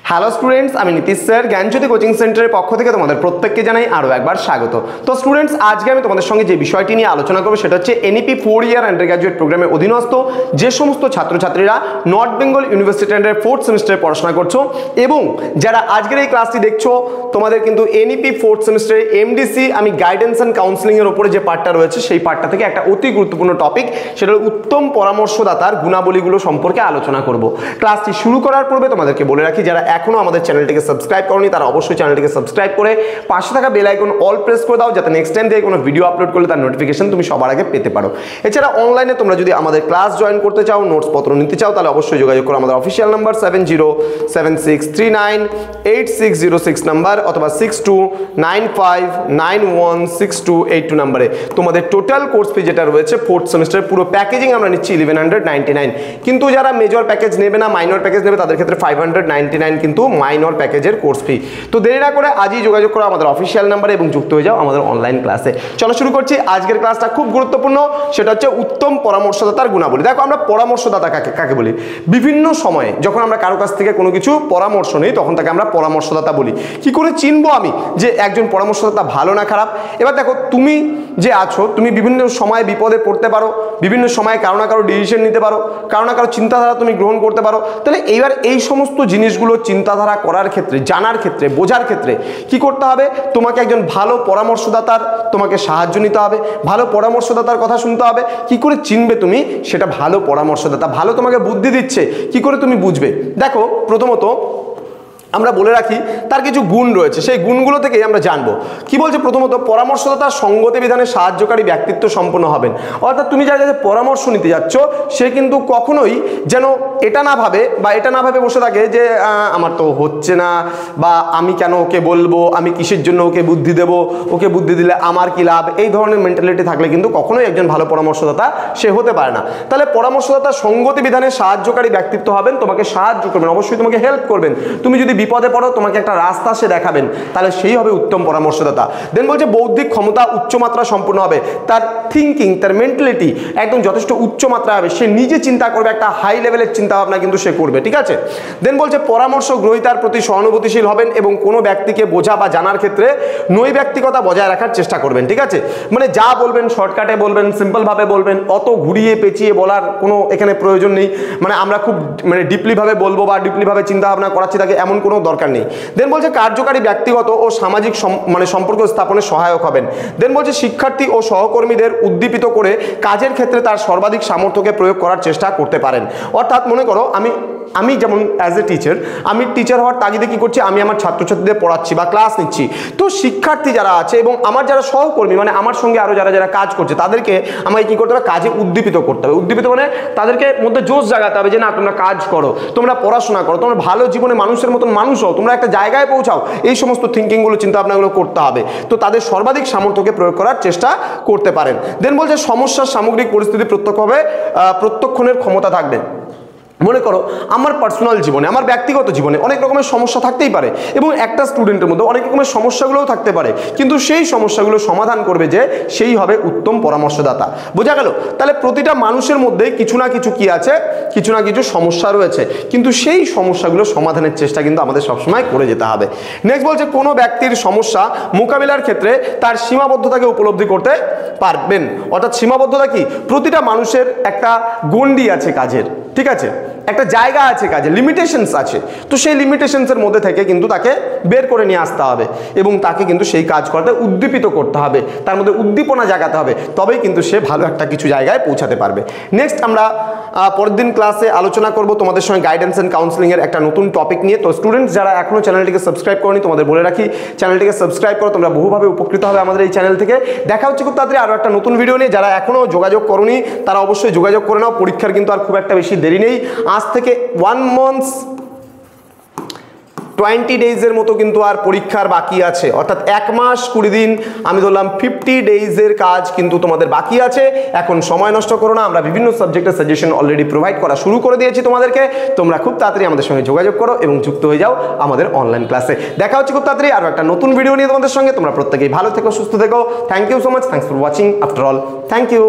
Hello students, আমি Nitish sir জ্ঞানজ্যোতি coaching সেন্টারের পক্ষ থেকে তোমাদের প্রত্যেককে জানাই আরও একবার স্বাগত। তো স্টুডেন্টস, আজকে আমি তোমাদের সঙ্গে যে বিষয়টি নিয়ে আলোচনা করবো সেটা হচ্ছে এনইপি 4 ইয়ার আন্ডার গ্র্যাজুয়েট প্রোগ্রামের অধীনস্থ যে সমস্ত ছাত্রছাত্রীরা north Bengal university under 4th সেমিস্টারে পড়াশোনা করছো এবং যারা আজকের এই ক্লাসটি দেখছো, তোমাদের কিন্তু এনইপি 4th সেমিস্টারে এমডিসি আমি গাইডেন্স অ্যান্ড কাউন্সিলিংয়ের ওপরে যে পার্টটা রয়েছে সেই পার্টটা থেকে একটা অতি গুরুত্বপূর্ণ টপিক, সেটা উত্তম পরামর্শদাতার গুণাবলীগুলো সম্পর্কে আলোচনা করব। ক্লাসটি শুরু করার পূর্বে তোমাদেরকে বলে রাখি, যারা এখনো আমাদের চ্যানেলটিকে সাবস্ক্রাইব করনি তারা অবশ্যই চ্যানেলটিকে সাবস্ক্রাইব করে পাশে থাকা বেল আইকন অল প্রেস করে দাও, যাতে নেক্সট টাইম থেকে কোনো ভিডিও আপলোড করলে তার নোটিফিকেশন তুমি সবার আগে পেতে পারো। এছাড়া অনলাইনে তোমরা যদি আমাদের ক্লাস জয়েন করতে চাও, নোটস পত্র নিতে চাও, তাহলে অবশ্যই যোগাযোগ করো আমাদের অফিসিয়াল নাম্বার 7076398606 নাম্বার অথবা 6295916282 নাম্বারে। তোমাদের টোটাল কোর্স ফি যেটা রয়েছে 4th সেমিস্টারের পুরো প্যাকেজিং আমরা নিচ্ছি 1199, কিন্তু যারা মেজর প্যাকেজ নেবে না, মাইনর প্যাকেজ নেবে, তাদের ক্ষেত্রে 599 কিন্তু মাইনর প্যাকেজের কোর্স ফি। তো দেরি না করে আজই যোগাযোগ করো আমাদের অফিসিয়াল নাম্বারে এবং যুক্ত হয়ে যাও আমাদের অনলাইন ক্লাসে। চলো শুরু করছি। আজকের ক্লাসটা খুব গুরুত্বপূর্ণ, সেটা হচ্ছে উত্তম পরামর্শদাতার গুণাবলী। দেখো, আমরা পরামর্শদাতা কাকে বলি? বিভিন্ন সময়ে যখন আমরা কারো কাছ থেকে কোনো কিছু পরামর্শ নেই তখন তাকে আমরা পরামর্শদাতা বলি। কি করে চিনবো আমি যে একজন পরামর্শদাতা ভালো না খারাপ? এবার দেখো, তুমি যে আছো, তুমি বিভিন্ন সময় বিপদে পড়তে পারো, বিভিন্ন সময়ে কারো না কারো ডিসিশন নিতে পারো, কারো না কারো চিন্তাধারা তুমি গ্রহণ করতে পারো। তাহলে এইবার এই সমস্ত জিনিসগুলো চিন্তাধারা করার ক্ষেত্রে, জানার ক্ষেত্রে, বোঝার ক্ষেত্রে কি করতে হবে? তোমাকে একজন ভালো পরামর্শদাতার তোমাকে সাহায্য নিতে হবে, ভালো পরামর্শদাতার কথা শুনতে হবে। কি করে চিনবে তুমি সেটা ভালো পরামর্শদাতা ভালো তোমাকে বুদ্ধি দিচ্ছে, কি করে তুমি বুঝবে? দেখো, প্রথমত আমরা বলে রাখি তার কিছু গুণ রয়েছে, সেই গুণগুলো থেকেই আমরা জানবো। কি বলছে? প্রথমত, পরামর্শদাতার সঙ্গতি বিধানে সাহায্যকারী ব্যক্তিত্ব সম্পন্ন হবেন। অর্থাৎ তুমি যার কাছে পরামর্শ নিতে যাচ্ছ সে কিন্তু কখনোই যেন এটা না ভাবে বা এটা না ভাবে বসে থাকে যে আমার তো হচ্ছে না, বা আমি কেন ওকে বলবো, আমি কিসের জন্য ওকে বুদ্ধি দেব, ওকে বুদ্ধি দিলে আমার কি লাভ, এই ধরনের মেন্টালিটি থাকলে কিন্তু কখনোই একজন ভালো পরামর্শদাতা সে হতে পারে না। তাহলে পরামর্শদাতার সঙ্গতি বিধানে সাহায্যকারী ব্যক্তিত্ব হবেন, তোমাকে সাহায্য করবেন, অবশ্যই তোমাকে হেল্প করবেন। তুমি যদি বিপদে পড়ো তোমাকে একটা রাস্তা সে দেখাবেন, তাহলে সেই হবে উত্তম পরামর্শদাতা। দেন বলছে বৌদ্ধিক ক্ষমতা উচ্চমাত্রা সম্পূর্ণ হবে, তার থিঙ্কিং, তার মেন্টালিটি একদম যথেষ্ট উচ্চমাত্রা হবে, সে নিজে চিন্তা করবে, একটা হাই লেভেলের চিন্তা ভাবনা কিন্তু সে করবে, ঠিক আছে? দেন বলছে পরামর্শ গ্রহীতার প্রতি সহানুভূতিশীল হবেন এবং কোনো ব্যক্তিকে বোঝা বা জানার ক্ষেত্রে নৈব্যক্তিকতা বজায় রাখার চেষ্টা করবেন, ঠিক আছে? মানে যা বলবেন শর্টকাটে বলবেন, সিম্পলভাবে বলবেন, অত ঘুরিয়ে পেঁচিয়ে বলার কোনো এখানে প্রয়োজন নেই। মানে আমরা খুব ডিপলিভাবে বলবো বা ডিপলিভাবে চিন্তা ভাবনা করাচ্ছি তাকে, এমন কোনো দরকার নেই। দেন বলছে কার্যকারী ব্যক্তিগত ও সামাজিক সম্পর্ক স্থাপনে সহায়ক হবেন। দেন বলছে শিক্ষার্থী ও সহকর্মীদের উদ্দীপিত করে কাজের ক্ষেত্রে তার সর্বাধিক সামর্থ্যকে প্রয়োগ করার চেষ্টা করতে পারেন। অর্থাৎ মনে করো আমি যেমন অ্যাজ এ টিচার, আমি টিচার হওয়ার তাগিদে কি করছি, আমি আমার ছাত্রছাত্রীদের পড়াচ্ছি বা ক্লাস নিচ্ছি। তো শিক্ষার্থী যারা আছে এবং আমার যারা সহকর্মী, মানে আমার সঙ্গে আরও যারা কাজ করছে, তাদেরকে আমাকে কি করতে হবে? কাজে উদ্দীপিত করতে হবে। উদ্দীপিত মানে তাদেরকে মধ্যে জোশ জাগাতে হবে যে না, তোমরা কাজ করো, তোমরা পড়াশোনা করো, তোমরা ভালো জীবনে মানুষের মতন মানুষ হও, তোমরা একটা জায়গায় পৌঁছাও। এই সমস্ত থিঙ্কিংগুলো, চিন্তাভাবনাগুলো করতে হবে। তো তাদের সর্বাধিক সামর্থ্যকে প্রয়োগ করার চেষ্টা করতে পারেন। দেন বলছে সমস্যার সামগ্রিক পরিস্থিতি প্রত্যক্ষণের ক্ষমতা থাকবে। মনে করো আমার পার্সোনাল জীবনে, আমার ব্যক্তিগত জীবনে অনেক রকমের সমস্যা থাকতেই পারে এবং একটা স্টুডেন্টের মধ্যে অনেক রকমের সমস্যাগুলোও থাকতে পারে, কিন্তু সেই সমস্যাগুলো সমাধান করবে যে সেই হবে উত্তম পরামর্শদাতা। বোঝা গেল? তাহলে প্রতিটা মানুষের মধ্যেই কিছু না কিছু কি আছে, কিছু না কিছু সমস্যা রয়েছে, কিন্তু সেই সমস্যাগুলো সমাধানের চেষ্টা কিন্তু আমাদের সবসময় করে যেতে হবে। নেক্সট বলছে কোনো ব্যক্তির সমস্যা মোকাবিলার ক্ষেত্রে তার সীমাবদ্ধতাকে উপলব্ধি করতে পারবেন। অর্থাৎ সীমাবদ্ধতা কি? প্রতিটা মানুষের একটা গণ্ডি আছে কাজের, ঠিক আছে? একটা জায়গা আছে কাজে, লিমিটেশনস আছে। তো সেই লিমিটেশনসের মধ্যে থেকে কিন্তু তাকে বের করে নিয়ে আসতে হবে এবং তাকে কিন্তু সেই কাজ করতে উদ্দীপিত করতে হবে, তার মধ্যে উদ্দীপনা জাগাতে হবে, তবেই কিন্তু সে ভালো একটা কিছু জায়গায় পৌঁছাতে পারবে। নেক্সট আমরা পরের দিন ক্লাসে আলোচনা করব তোমাদের সঙ্গে গাইডেন্স অ্যান্ড কাউন্সিলিংয়ের একটা নতুন টপিক নিয়ে। তো স্টুডেন্টস যারা এখনও চ্যানেলটিকে সাবস্ক্রাইব করনি, তোমাদের বলে রাখি চ্যানেলটিকে সাবস্ক্রাইব করো, তোমরা বহুভাবে উপকৃত হবে আমাদের এই চ্যানেল থেকে। দেখা হচ্ছে খুব তাড়াতাড়ি আরও একটা নতুন ভিডিও নিয়ে। যারা এখনও যোগাযোগ করোনি তারা অবশ্যই যোগাযোগ করে নাও, পরীক্ষার কিন্তু আর খুব একটা বেশি দেরি নেই। আজ থেকে 1 month 20 ডেজের মতো কিন্তু আর পরীক্ষার বাকি আছে, অর্থাৎ 1 মাস 20 দিন, আমি ধরলাম 50 ডেজের কাজ কিন্তু তোমাদের বাকি আছে। এখন সময় নষ্ট করো না, আমরা বিভিন্ন সাবজেক্টের সাজেশন অলরেডি প্রোভাইড করা শুরু করে দিয়েছি তোমাদেরকে। তোমরা খুব তাড়াতাড়ি আমাদের সঙ্গে যোগাযোগ করো এবং যুক্ত হয়ে যাও আমাদের অনলাইন ক্লাসে। দেখা হচ্ছে খুব তাড়াতাড়ি আরও একটা নতুন ভিডিও নিয়ে তোমাদের সঙ্গে। তোমরা প্রত্যেকেই ভালো থেকো, সুস্থ থেকো। Thank you so much, thanks for watching after all, thank you.